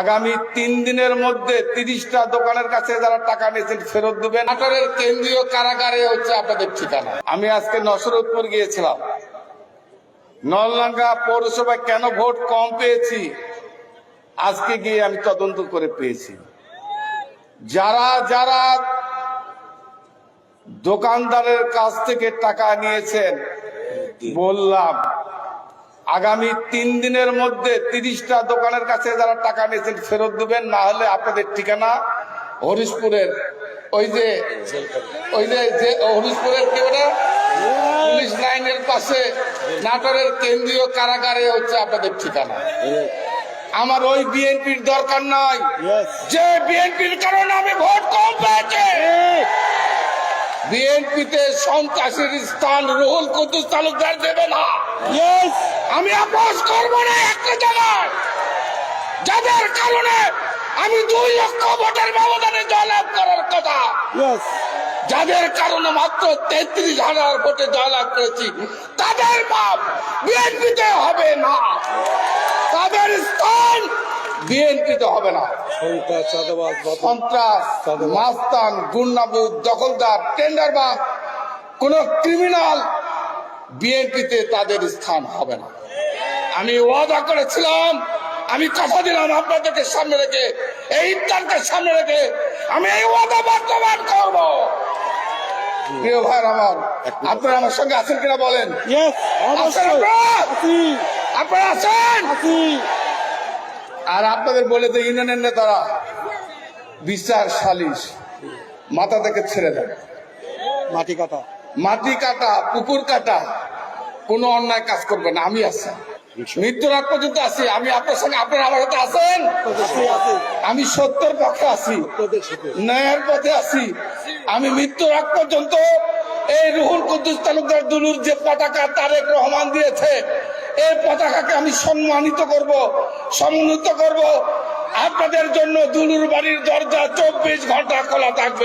আগামী 3 দিনের মধ্যে 30টা দোকানের কাছে যারা টাকা নিয়েছেন ফেরত দিবেন। নাটোরের কেন্দ্রীয় কারাগারে হচ্ছে আপনাদের ঠিকানা। আমি আজকে নসরতপুর গিয়েছিলাম। নলডাঙ্গা পৌরসভায় কেন ভোট কম পেয়েছি আজকে গিয়ে আমি তদন্ত করে পেয়েছি। যারা যারা দোকানদারের কাছ থেকে টাকা নিয়েছেন বললাম আগামী 3 দিনের মধ্যে 30টা দোকানের কাছে যারা টাকা নিয়েছেন ফেরত দিবেন, না হলে আপনাদের ঠিকানা হরিশপুরের ওই যে হরিশপুরের কি ওটা পুলিশ লাইনের পাশে নাটোরের কেন্দ্রীয় কারাগারে হচ্ছে আপনাদের ঠিকানা। আমার ওই বিএনপির দরকার নাই, যে বিএনপির কারণে আমি ভোট কম পেয়েছি। বিএনপিতে সন্ত্রাসীর স্থান রুহুল কুদ্দুস তালুকদার দেবে না। আমি আপোষ করবো না একটা জায়গায়, যাদের কারণে আমি 2 লক্ষ ভোটের ব্যবধানে জয়লাভ করার কথা, যাদের কারণে মাত্র 33,000 ভোটে জয়লাভ করেছি, তাদের বাপ বিএনপিতে হবে না, তাদের স্থান বিএনপিতে হবে না। সন্ত্রাস, মাস্তান, গুন্ডাবুদ, দখলদার, টেন্ডারবাজ, কোন ক্রিমিনাল বিএনপিতে তাদের স্থান হবে না। আমি ওয়াদা করেছিলাম, আমি কথা দিলাম আপনাদেরকে সামনে রেখে, এই ইফতারকে সামনে রেখে আমি এই ওয়াদা বাস্তবায়ন করব। প্রিয় ভাইরা আমার, আপনারা আমার সঙ্গে আছেন কিনা বলেন? আপনারা আছেন? আর আপনাদের বলে তো ইউনিয়নের নেতারা বিচার সালিশ মাথা থেকে ছেড়ে দেন। মাটি কাটা, পুকুর কাটা, কোনো অন্যায় কাজ করবে না। আমি আছি, মৃত্যুর আগ পর্যন্ত আছি। আমি আপনার সঙ্গে, আপনারা আমার সাথে আছেন। আমি সত্যের পক্ষে আছি, ন্যায়ের পথে আছি। আমি মৃত্যুর আগ পর্যন্ত এই রুহুল কুদ্দুস তালুকদার দুলুর যে পতাকা তারেক রহমান দিয়েছে, এই পতাকাকে আমি সম্মানিত করব, সমুন্নত করব। আপনাদের জন্য দুলুর বাড়ির দরজা 24 ঘন্টা খোলা থাকবে।